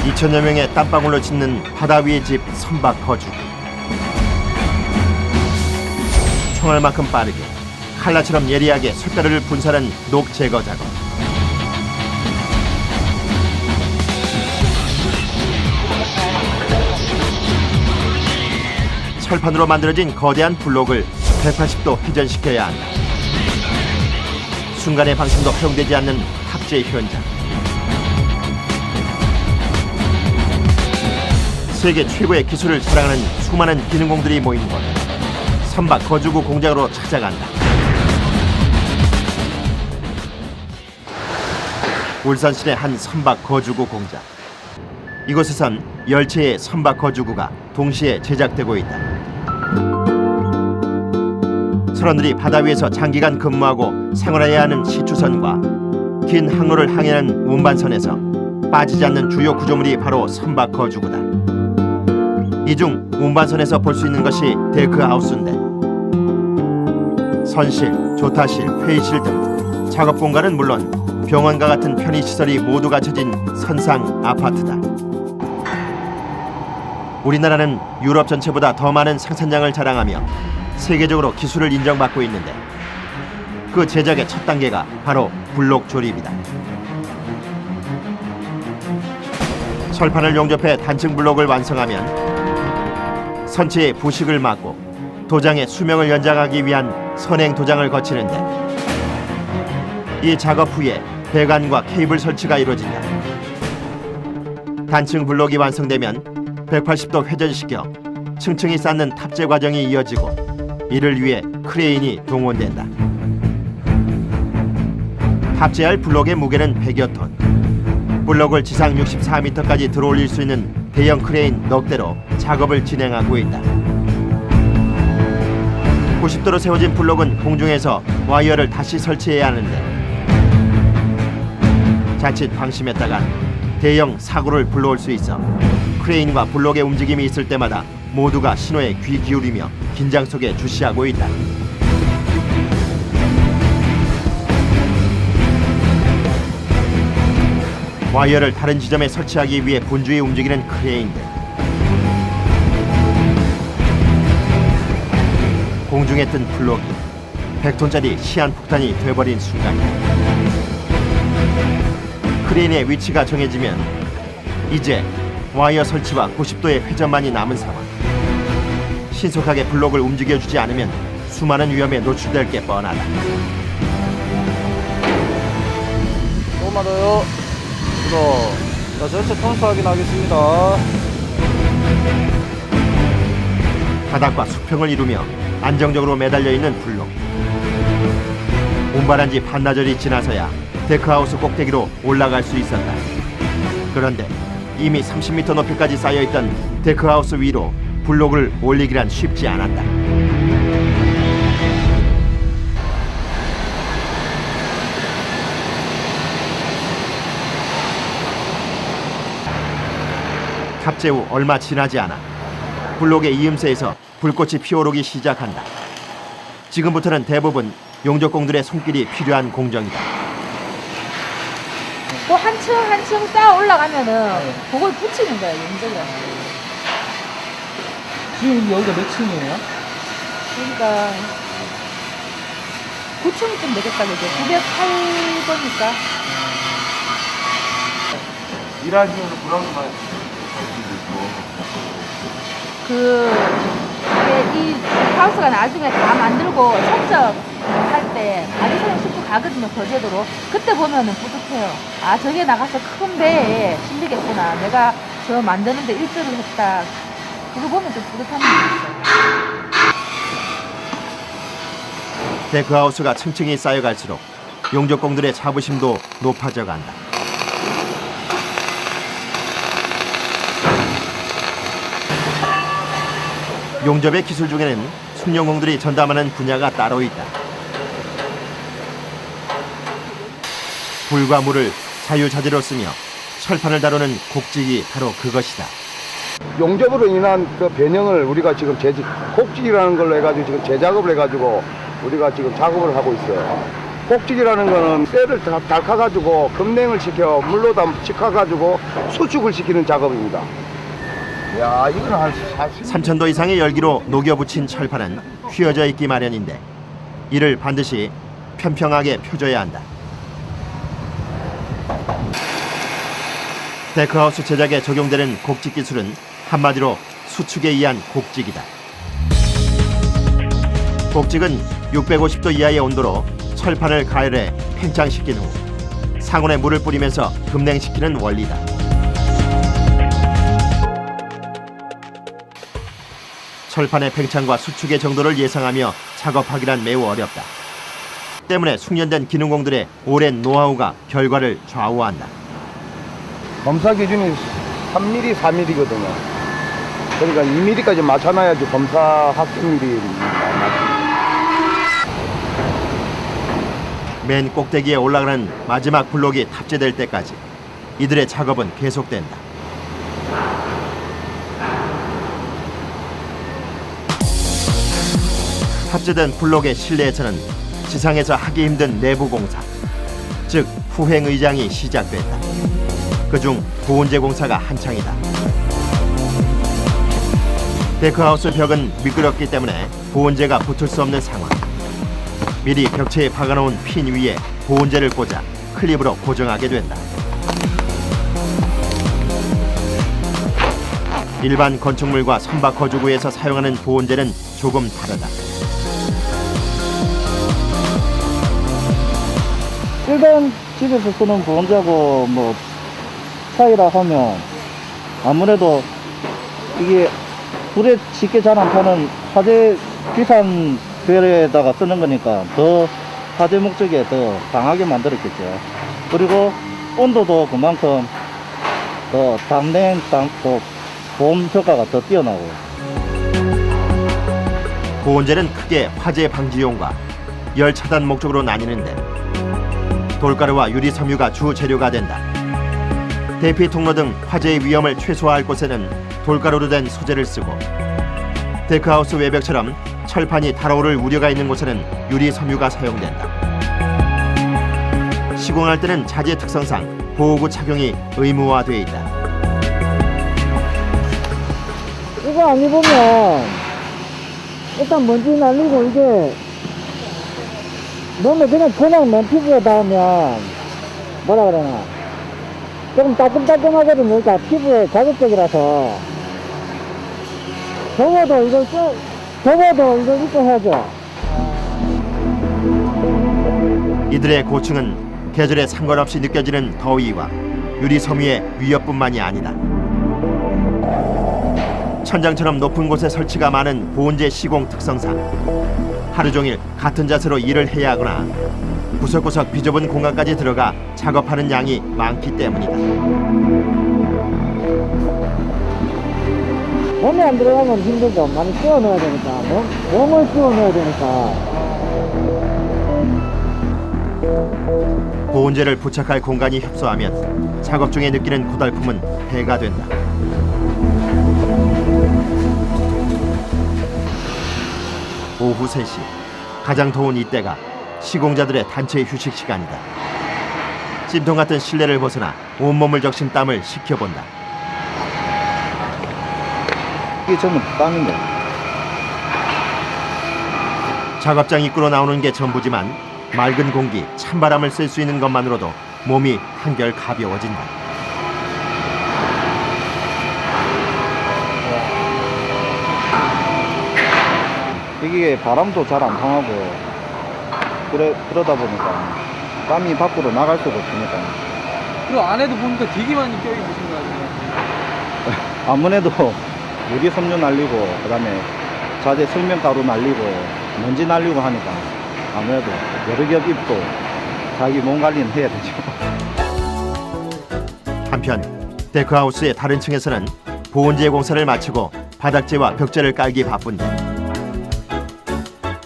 2천여 명의 땀방울로 짓는 바다 위의 집 선박 거주구. 총알만큼 빠르게 칼날처럼 예리하게 쇳가루를 분사하는 녹 제거 작업. 철판으로 만들어진 거대한 블록을 180도 회전시켜야 한다. 순간의 방심도 허용되지 않는 탑재 현장. 세계 최고의 기술을 자랑하는 수많은 기능공들이 모인 곳, 선박 거주구 공장으로 찾아간다. 울산 시내 한 선박 거주구 공장. 이곳에선 열체의 선박 거주구가 동시에 제작되고 있다. 선원들이 바다 위에서 장기간 근무하고 생활해야 하는 시추선과 긴 항로를 항해하는 운반선에서 빠지지 않는 주요 구조물이 바로 선박 거주구다. 이 중 운반선에서 볼 수 있는 것이 데크하우스인데, 선실, 조타실, 회의실 등 작업 공간은 물론 병원과 같은 편의시설이 모두 갖춰진 선상 아파트다. 우리나라는 유럽 전체보다 더 많은 생산량을 자랑하며 세계적으로 기술을 인정받고 있는데, 그 제작의 첫 단계가 바로 블록 조립이다. 철판을 용접해 단층 블록을 완성하면 선체의 부식을 막고 도장의 수명을 연장하기 위한 선행 도장을 거치는데, 이 작업 후에 배관과 케이블 설치가 이루어진다. 단층 블록이 완성되면 180도 회전시켜 층층이 쌓는 탑재 과정이 이어지고, 이를 위해 크레인이 동원된다. 탑재할 블록의 무게는 100여 톤. 블록을 지상 64m까지 들어올릴 수 있는 대형 크레인 넉 대로 작업을 진행하고 있다. 90도로 세워진 블록은 공중에서 와이어를 다시 설치해야 하는데, 자칫 방심했다간 대형 사고를 불러올 수 있어 크레인과 블록의 움직임이 있을 때마다 모두가 신호에 귀 기울이며 긴장 속에 주시하고 있다. 와이어를 다른 지점에 설치하기 위해 분주히 움직이는 크레인들. 공중에 뜬 블록이 100톤짜리 시한폭탄이 돼버린 순간이다. 크레인의 위치가 정해지면 이제 와이어 설치와 90도의 회전만이 남은 상황. 신속하게 블록을 움직여주지 않으면 수많은 위험에 노출될 게 뻔하다. 조금만 더요. 자, 전체 톤수 확인하겠습니다. 바닥과 수평을 이루며 안정적으로 매달려 있는 블록. 운반한 지 반나절이 지나서야 데크하우스 꼭대기로 올라갈 수 있었다. 그런데 이미 30m 높이까지 쌓여있던 데크하우스 위로 블록을 올리기란 쉽지 않았다. 탑재 후 얼마 지나지 않아 블록의 이음새에서 불꽃이 피어오르기 시작한다. 지금부터는 대부분 용접공들의 손길이 필요한 공정이다. 또 한 층 한 층 쌓아 올라가면은 그걸 붙이는 거야, 용접을. 지금 여기가 몇 층이에요? 그러니까 9층쯤 되겠다, 그죠? 908번이니까. 일하시면서 불안도 많이 이게 이 하우스가 나중에 다 만들고 선적할 때 바디선을 싣고 가거든요, 거제도로. 그때 보면은 뿌듯해요. 아, 저게 나가서 큰 배에 실리겠구나. 내가 저 만드는데 일조를 했다. 그거 보면 좀 뿌듯함이 있어요. 데크하우스가 층층이 쌓여갈수록 용접공들의 자부심도 높아져 간다. 용접의 기술 중에는 숙련공들이 전담하는 분야가 따로 있다. 불과 물을 자유자재로 쓰며 철판을 다루는 곡직이 바로 그것이다. 용접으로 인한 그 변형을 우리가 지금 곡직이라는 걸로 해가지고 지금 제작업을 해가지고 우리가 지금 작업을 하고 있어요. 곡직이라는 거는 뼈를 닳아가지고 급냉을 시켜 물로 식혀가지고 수축을 시키는 작업입니다. 야, 이건 한 3000도 이상의 열기로 녹여붙인 철판은 휘어져 있기 마련인데 이를 반드시 평평하게 펴줘야 한다. 데크하우스 제작에 적용되는 곡직 기술은 한마디로 수축에 의한 곡직이다. 곡직은 650도 이하의 온도로 철판을 가열해 팽창시킨 후 상온에 물을 뿌리면서 급냉시키는 원리다. 철판의 팽창과 수축의 정도를 예상하며 작업하기란 매우 어렵다. 때문에 숙련된 기능공들의 오랜 노하우가 결과를 좌우한다. 검사 기준이 3mm, 4mm거든요. 그러니까 2mm까지 맞춰놔야지 검사 합격률이 맞습니다. 맨 꼭대기에 올라가는 마지막 블록이 탑재될 때까지 이들의 작업은 계속된다. 탑재된 블록의 실내에서는 지상에서 하기 힘든 내부 공사, 즉 후행 의장이 시작됐다. 그중 보온재 공사가 한창이다. 데크하우스 벽은 미끄럽기 때문에 보온재가 붙을 수 없는 상황. 미리 벽체에 박아놓은 핀 위에 보온재를 꽂아 클립으로 고정하게 된다. 일반 건축물과 선박 거주구에서 사용하는 보온재는 조금 다르다. 일반 집에서 쓰는 보온재하고 뭐 차이라 하면 아무래도 이게 불에 쉽게 잘 안 타는 화재 비싼 벨에다가 쓰는 거니까 더 화재 목적에 더 강하게 만들었겠죠. 그리고 온도도 그만큼 더 담냉, 보온 효과가 더 뛰어나고. 보온재는 크게 화재 방지용과 열 차단 목적으로 나뉘는데 돌가루와 유리 섬유가 주 재료가 된다. 대피 통로 등 화재의 위험을 최소화할 곳에는 돌가루로 된 소재를 쓰고 데크하우스 외벽처럼 철판이 달아오를 우려가 있는 곳에는 유리 섬유가 사용된다. 시공할 때는 자재 특성상 보호구 착용이 의무화돼 있다. 이거 안 입으면 일단 먼지 날리고 이게 너무 그냥 맨 피부에 닿으면 뭐라 그러나 조금 따끔따끔하거든요. 그러니까 피부에 자극적이라서 적어도 이걸 입고 해야죠. 이들의 고충은 계절에 상관없이 느껴지는 더위와 유리 섬유의 위협뿐만이 아니다. 천장처럼 높은 곳에 설치가 많은 보온재 시공 특성상 하루 종일 같은 자세로 일을 해야 하거나 구석구석 비좁은 공간까지 들어가 작업하는 양이 많기 때문이다. 몸에 안 들어가면 힘들죠. 많이 씌워 넣어야 되니까. 몸을 씌워 넣어야 되니까. 보온재를 부착할 공간이 협소하면 작업 중에 느끼는 고달픔은 배가 된다. 오후 3시, 가장 더운 이때가 시공자들의 단체 휴식 시간이다. 찜통 같은 실내를 벗어나 온몸을 적신 땀을 식혀본다. 이게 전부 땀인데. 작업장 입구로 나오는 게 전부지만 맑은 공기, 찬바람을 쐴 수 있는 것만으로도 몸이 한결 가벼워진다. 이게 바람도 잘 안 통하고 그러다 보니까 땀이 밖으로 나갈 수가 없으니까. 그 안에도 보니까 되게 많이 껴있으신 거 같아요. 아무래도 유리 섬유 날리고 그다음에 자재 설명가루 날리고 먼지 날리고 하니까 아무래도 여러 겹 입고 자기 몸 관리는 해야 되죠. 한편 데크하우스의 다른 층에서는 보온재 공사를 마치고 바닥재와 벽재를 깔기 바쁜데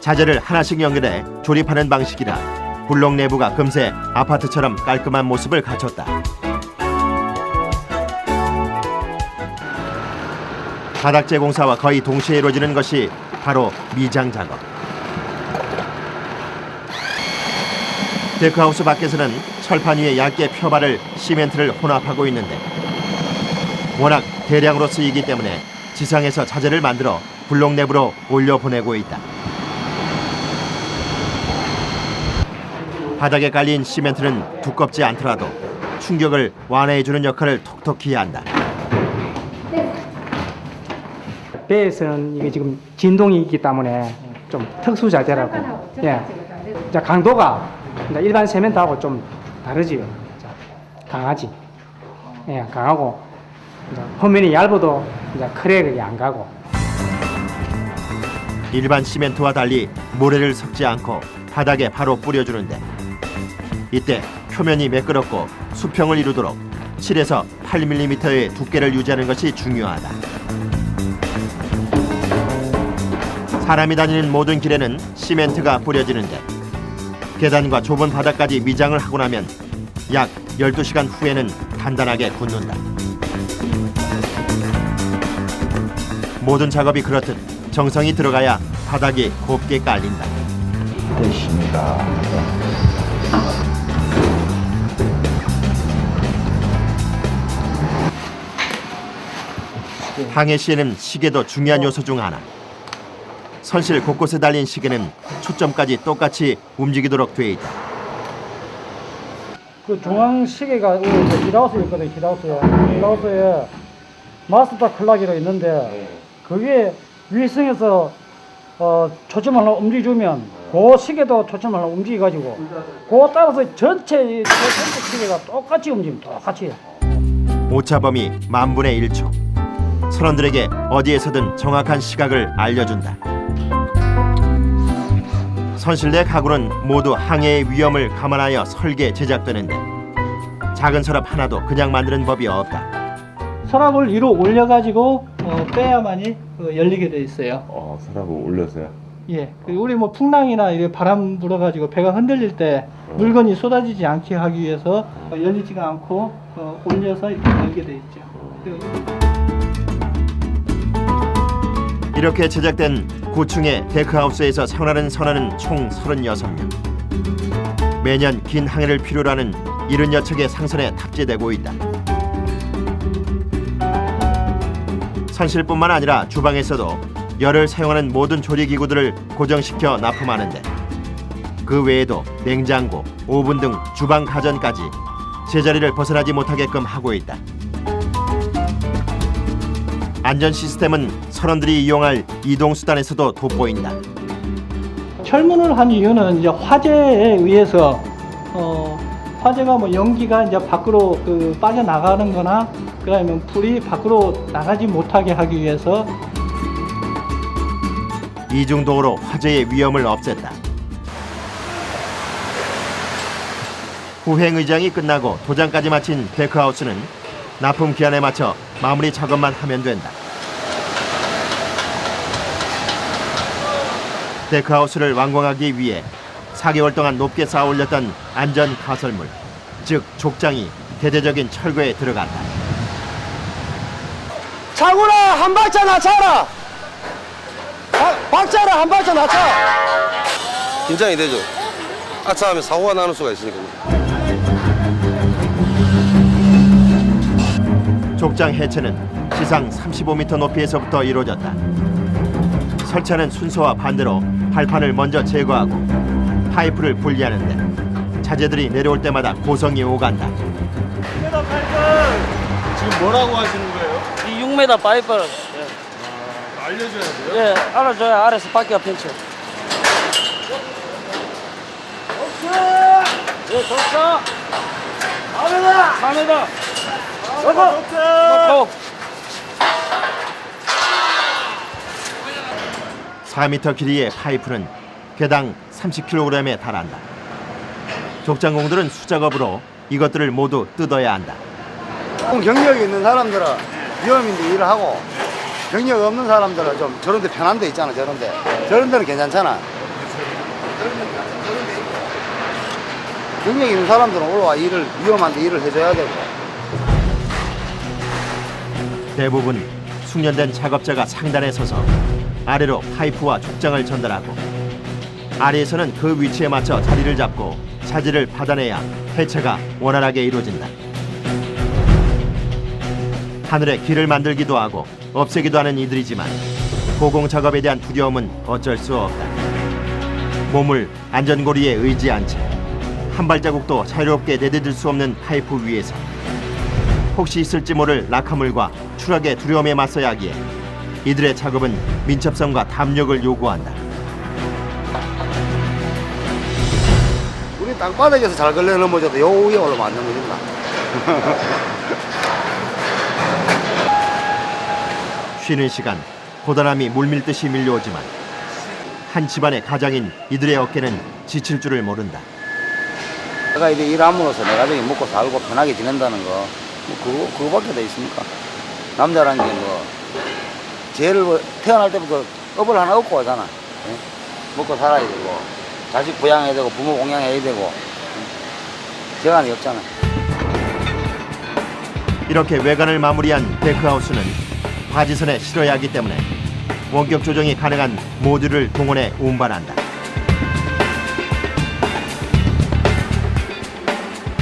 자재를 하나씩 연결해 조립하는 방식이라 블록 내부가 금세 아파트처럼 깔끔한 모습을 갖췄다. 바닥재 공사와 거의 동시에 이루어지는 것이 바로 미장 작업. 데크하우스 밖에서는 철판 위에 얇게 펴바를 시멘트를 혼합하고 있는데 워낙 대량으로 쓰이기 때문에 지상에서 자재를 만들어 블록 내부로 올려보내고 있다. 바닥에 깔린 시멘트는 두껍지 않더라도 충격을 완화해주는 역할을 톡톡히 한다. 배에서는 이게 지금 진동이 있기 때문에 좀 특수 자재라고. 예. 자, 강도가 이제 일반 세멘트하고 좀 다르지요. 자, 강하지. 예, 강하고 이제 표면이 얇아도 이제 크랙이 안 가고. 일반 시멘트와 달리 모래를 섞지 않고 바닥에 바로 뿌려주는데 이때 표면이 매끄럽고 수평을 이루도록 7에서 8mm의 두께를 유지하는 것이 중요하다. 사람이 다니는 모든 길에는 시멘트가 뿌려지는데 계단과 좁은 바닥까지 미장을 하고 나면 약 12시간 후에는 단단하게 굳는다. 모든 작업이 그렇듯 정성이 들어가야 바닥이 곱게 깔린다. 됐습니다. 항해 시에는 시계도 중요한 요소 중 하나. 선실 곳곳에 달린 시계는 초점까지 똑같이 움직이도록 돼 있다. 그 중앙 시계가 히라우스에 있거든. 히라우스에 마스터 클락이라 있는데 그게 위성에서 초점을 하나 움직여주면 그 시계도 초점을 하나 움직여가지고 그거 따라서 전체 시계가 똑같이 움직입니다. 똑같이. 오차범위 10,000분의 1초. 선원들에게 어디에서든 정확한 시각을 알려준다. 선실 내 가구는 모두 항해의 위험을 감안하여 설계 제작되는데 작은 서랍 하나도 그냥 만드는 법이 없다. 서랍을 위로 올려가지고 빼야만이 열리게 돼 있어요. 서랍을 올려서요? 예. 그리고 우리 뭐 풍랑이나 이렇게 바람 불어가지고 배가 흔들릴 때 물건이 쏟아지지 않게 하기 위해서 열리지가 않고 올려서 이렇게 열게 돼 있죠. 이렇게 제작된 9층의 데크하우스에서 생활하는 선원은 총 36명. 매년 긴 항해를 필요로 하는 70여 척의 상선에 탑재되고 있다. 선실뿐만 아니라 주방에서도 열을 사용하는 모든 조리기구들을 고정시켜 납품하는데 그 외에도 냉장고, 오븐 등 주방 가전까지 제자리를 벗어나지 못하게끔 하고 있다. 안전 시스템은 선원들이 이용할 이동수단에서도 돋보인다. 철문을 한 이유는 이제 화재에 의해서 화재가 뭐 연기가 이제 밖으로 빠져나가는 거나 그다음에 불이 밖으로 나가지 못하게 하기 위해서 이중도어로 화재의 위험을 없앴다. 후행 의장이 끝나고 도장까지 마친 데크하우스는 납품 기한에 맞춰 마무리 작업만 하면 된다. 데크하우스를 완공하기 위해 4개월 동안 높게 쌓아 올렸던 안전 가설물, 즉 족장이 대대적인 철거에 들어간다. 차구라 한 박자 낮춰라. 박자를 한 박자 낮춰. 긴장이 되죠. 아차하면 사고가 나는 수가 있으니까. 족장 해체는 지상 35m 높이에서부터 이루어졌다. 설치하는 순서와 반대로 발판을 먼저 제거하고 파이프를 분리하는데 자재들이 내려올 때마다 고성이 오간다. 6m 파이프 지금 뭐라고 하시는 거예요? 이 6m 파이프를 알려줘야 돼요? 예, 알아줘야 아래서 바퀴가 펼쳐. 예, 좋다. 4m. 놓고. 4m 길이의 파이프는 개당 30kg에 달한다. 족장공들은 수작업으로 이것들을 모두 뜯어야 한다. 경력이 있는 사람들은 위험인데 일을 하고 경력 없는 사람들은 좀 저런 데 편한 데 있잖아. 저런 데는 괜찮잖아. 경력 있는 사람들은 올라와 위험한데 일을 해줘야 되고. 대부분 숙련된 작업자가 상단에 서서 아래로 파이프와 족장을 전달하고 아래에서는 그 위치에 맞춰 자리를 잡고 차질을 받아내야 해체가 원활하게 이루어진다. 하늘에 길을 만들기도 하고 없애기도 하는 이들이지만 고공 작업에 대한 두려움은 어쩔 수 없다. 몸을 안전고리에 의지한 채 한 발자국도 자유롭게 내디딜 수 없는 파이프 위에서 혹시 있을지 모를 낙하물과 추락의 두려움에 맞서야 하기에 이들의 작업은 민첩성과 담력을 요구한다. 우리 땅바닥에서 잘 걸려 넘어져도 요 위에 올라면 안 넘어진다. 쉬는 시간 고단함이 물밀듯이 밀려오지만 한 집안의 가장인 이들의 어깨는 지칠 줄을 모른다. 내가 이제 일함으로써 내 가족이 먹고 살고 편하게 지낸다는 거, 뭐 그거밖에 더 있습니까? 남자라는 게 뭐, 죄를 태어날 때부터 업을 하나 얻고 하잖아. 예? 먹고 살아야 되고, 자식 부양해야 되고, 부모 공양해야 되고, 재간이 없잖아. 이렇게 외관을 마무리한 데크하우스는 바지선에 실어야 하기 때문에 원격 조정이 가능한 모듈을 동원해 운반한다.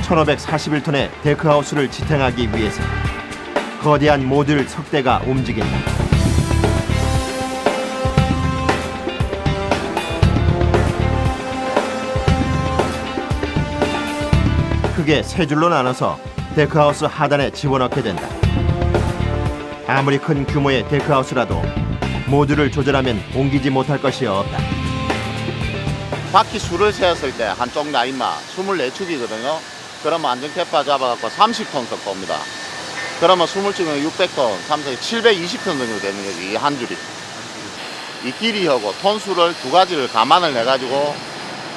1541톤의 데크하우스를 지탱하기 위해서 거대한 모듈 석대가 움직인다. 크게 세 줄로 나눠서 데크하우스 하단에 집어넣게 된다. 아무리 큰 규모의 데크하우스라도 모듈을 조절하면 옮기지 못할 것이 없다. 바퀴 수를 세었을 때 한쪽 라인만 24축이거든요. 그러면 안전캐파 잡아갖고 30톤 석 봅니다. 그러면 20축은 600톤, 3척이 720톤 정도 되는 거지, 이 한 줄이. 이 길이하고 톤 수를 두 가지를 감안을 해가지고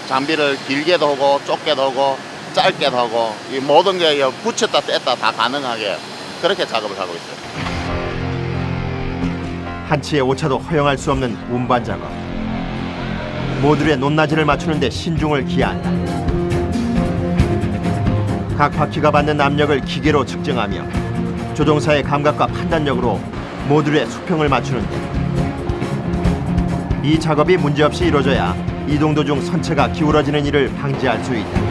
장비를 길게도 하고 좁게도 하고 짧게도 하고 이 모든 게 붙였다 뗐다 다 가능하게 그렇게 작업을 하고 있어요. 한치의 오차도 허용할 수 없는 운반 작업. 모듈의 높낮이를 맞추는 데 신중을 기한다. 각 바퀴가 받는 압력을 기계로 측정하며 조종사의 감각과 판단력으로 모듈의 수평을 맞추는데 이 작업이 문제없이 이루어져야 이동 도중 선체가 기울어지는 일을 방지할 수 있다.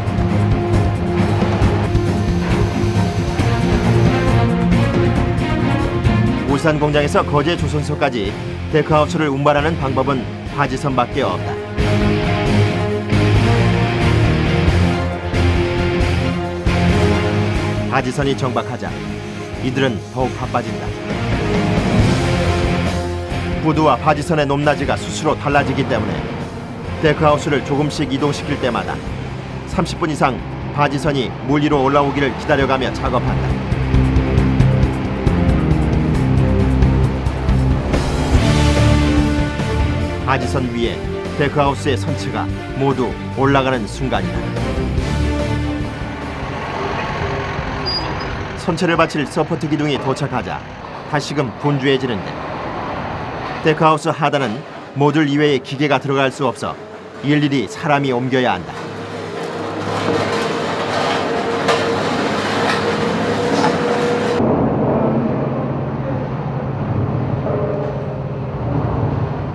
울산 공장에서 거제 조선소까지 데크하우스를 운반하는 방법은 바지선밖에 없다. 바지선이 정박하자 이들은 더욱 바빠진다. 구두와 바지선의 높낮이가 수시로 달라지기 때문에 데크하우스를 조금씩 이동시킬 때마다 30분 이상 바지선이 물 위로 올라오기를 기다려가며 작업한다. 바지선 위에 데크하우스의 선체가 모두 올라가는 순간이다. 선체를 받칠 서포트 기둥이 도착하자 다시금 분주해지는데 데크하우스 하단은 모듈 이외의 기계가 들어갈 수 없어 일일이 사람이 옮겨야 한다.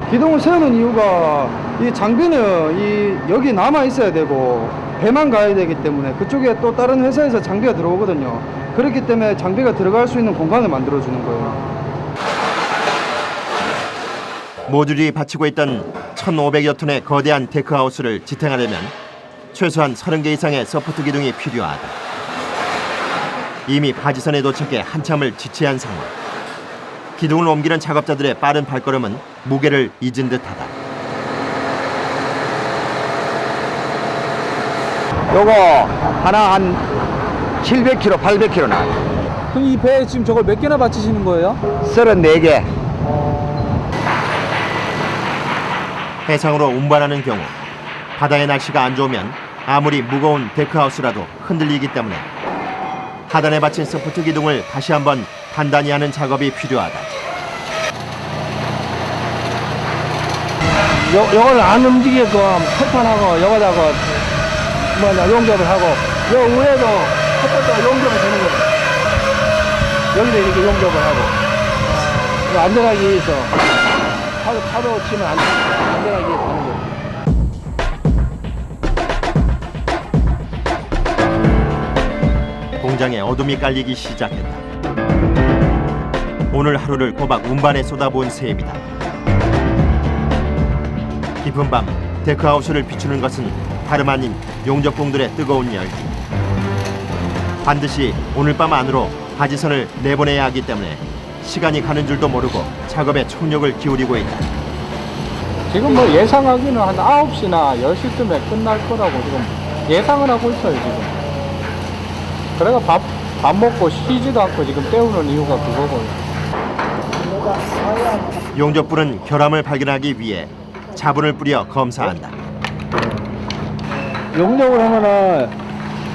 기둥을 세우는 이유가 이 장비는 여기 남아 있어야 되고 배만 가야 되기 때문에 그쪽에 또 다른 회사에서 장비가 들어오거든요. 그렇기 때문에 장비가 들어갈 수 있는 공간을 만들어주는 거예요. 모듈이 받치고 있던 1,500여 톤의 거대한 데크하우스를 지탱하려면 최소한 30개 이상의 서포트 기둥이 필요하다. 이미 바지선에 도착해 한참을 지체한 상황. 기둥을 옮기는 작업자들의 빠른 발걸음은 무게를 잊은 듯하다. 요거 하나 한 700kg, 800kg 나와요. 그럼 이 배에 지금 저걸 몇 개나 받치시는 거예요? 34개. 해상으로 운반하는 경우 바다의 날씨가 안 좋으면 아무리 무거운 데크하우스라도 흔들리기 때문에 하단에 받친 서포트 기둥을 다시 한번 단단히 하는 작업이 필요하다. 요걸 안 움직이게끔 철판하고 여기다가 용접을 하고 요 위에도 햇볕도 용접을 되는 거예요. 여기도 이렇게 용접을 하고 안전하기 위해서 파도 치면 안전하게 하는 거예요. 농장에 어둠이 깔리기 시작했다. 오늘 하루를 꼬박 운반에 쏟아부은 셈이다. 깊은 밤 데크하우스를 비추는 것은 다름 아닌 용접공들의 뜨거운 열기. 반드시 오늘 밤 안으로 바지선을 내보내야 하기 때문에 시간이 가는 줄도 모르고 작업에 총력을 기울이고 있다. 지금 뭐 예상하기는 한 9시나 10시쯤에 끝날 거라고 지금 예상을 하고 있어요, 지금. 그래가 밥 먹고 쉬지도 않고 지금 때우는 이유가 그거고요. 용접부는 결함을 발견하기 위해 자분을 뿌려 검사한다. 용접을 하면은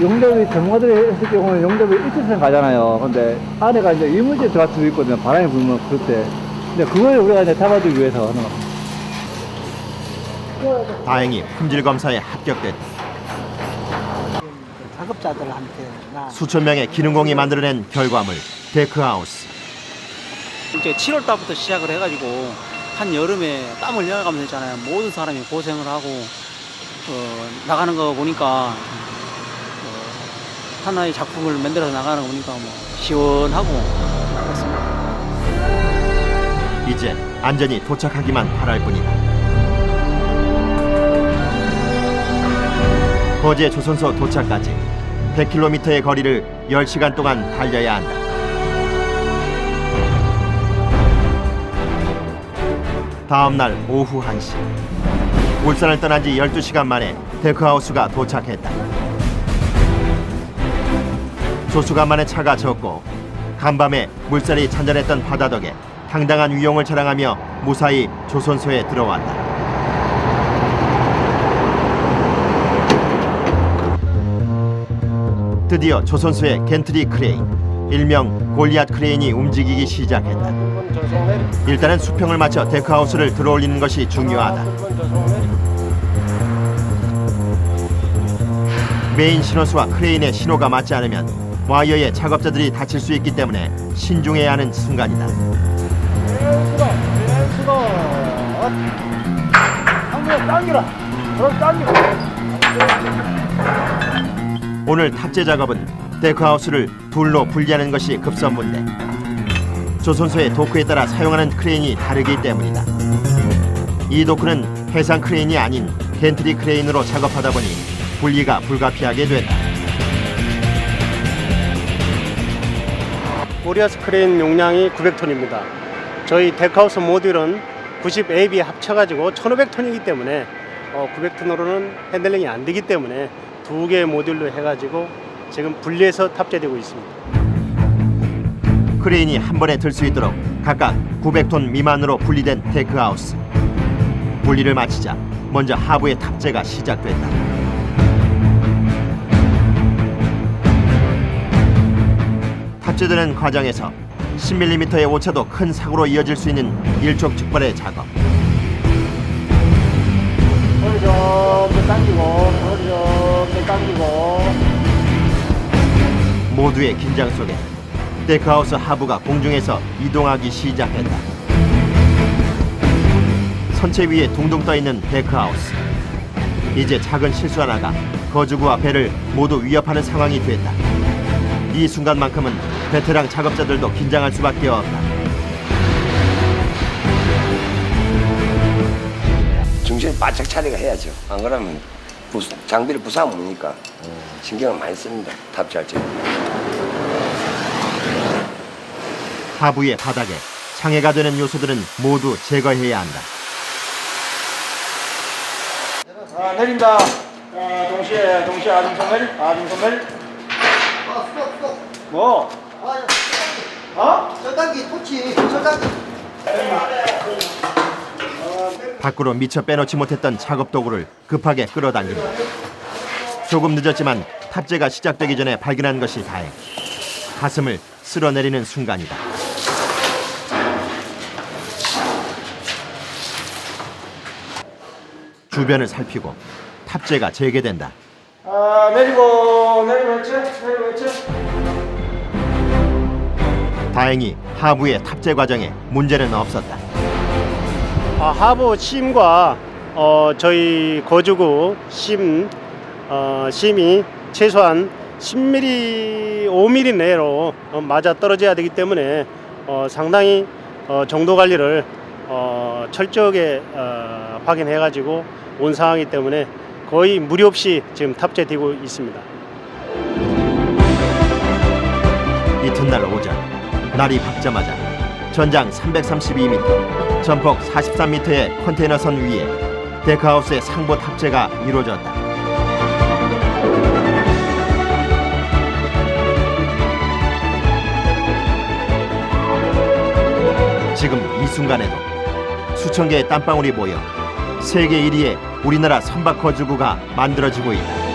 용접이 전문가들이 했을 경우는 용접이 일주일간 가잖아요. 근데 안에가 이제 이물질 들어갈 수도 있거든요. 바람이 불면 그럴 때. 근데 그걸 우리가 이제 잡아주기 위해서 하는 겁니다. 다행히 품질 검사에 합격됐다. 작업자들한테 수천 명의 기능공이 만들어낸 결과물 데크하우스. 이제 7월 달부터 시작을 해가지고 한 여름에 땀을 흘려가면서 했잖아요. 모든 사람이 고생을 하고 나가는 거 보니까 하나의 작품을 만들어서 나가는 거 보니까 뭐 시원하고 그렇습니다. 이제 안전히 도착하기만 바랄 뿐이다. 거제 조선소 도착까지 100km의 거리를 10시간 동안 달려야 한다. 다음 날 오후 1시. 울산을 떠난 지 12시간 만에 데크하우스가 도착했다. 조수간만에 차가 적고 간밤에 물살이 잔잔했던 바다 덕에 당당한 위용을 자랑하며 무사히 조선소에 들어왔다. 드디어 조선소의 겐트리 크레인, 일명 골리앗 크레인이 움직이기 시작했다. 일단은 수평을 맞춰 데크하우스를 들어올리는 것이 중요하다. 메인 신호수와 크레인의 신호가 맞지 않으면 와이어에 작업자들이 다칠 수 있기 때문에 신중해야 하는 순간이다. 오늘 탑재 작업은 데크하우스를 둘로 분리하는 것이 급선무인데 조선소의 도크에 따라 사용하는 크레인이 다르기 때문이다. 이 도크는 해상 크레인이 아닌 겐트리 크레인으로 작업하다 보니 분리가 불가피하게 된다. 골리앗 크레인 용량이 900톤입니다. 저희 데크하우스 모듈은 90AB 합쳐가지고 1500톤이기 때문에 900톤으로는 핸들링이 안 되기 때문에 두 개의 모듈로 해가지고 지금 분리해서 탑재되고 있습니다. 크레인이 한 번에 들 수 있도록 각각 900톤 미만으로 분리된 데크하우스. 분리를 마치자 먼저 하부의 탑재가 시작된다. 탑재되는 과정에서 10mm의 오차도 큰 사고로 이어질 수 있는 일촉즉발의 작업. 허리 좀 당기고, 허리 좀 당기고. 모두의 긴장 속에 데크하우스 하부가 공중에서 이동하기 시작했다. 선체 위에 둥둥 떠있는 데크하우스. 이제 작은 실수 하나가 거주구와 배를 모두 위협하는 상황이 됐다. 이 순간만큼은 베테랑 작업자들도 긴장할 수밖에 없다. 정신 바짝 차리가 해야죠. 안 그러면 장비를 부수하면 오니까 신경을 많이 씁니다. 탑재할 때. 하부의 바닥에 장애가 되는 요소들은 모두 제거해야 한다. 내린다. 동시에 아중선 내리. 아중선 내리. 뭐? 절단기 토치. 절단기. 밖으로 미처 빼놓지 못했던 작업 도구를 급하게 끌어당긴다. 조금 늦었지만 탑재가 시작되기 전에 발견한 것이 다행. 가슴을 쓸어내리는 순간이다. 주변을 살피고 탑재가 재개된다. 내리고 했지. 다행히 하부의 탑재 과정에 문제는 없었다. 하부 심과 저희 거주구 심이 최소한 10mm, 5mm 내로 맞아 떨어져야 되기 때문에 상당히 정도 관리를 철저하게 확인해가지고 온 상황이기 때문에 거의 무리 없이 지금 탑재되고 있습니다. 이튿날 오전 날이 밝자마자 전장 332m, 전폭 43m의 컨테이너선 위에 데크하우스의 상부 탑재가 이루어졌다. 지금 이 순간에도 수천 개의 땀방울이 모여 세계 1위의 우리나라 선박 거주구가 만들어지고 있다.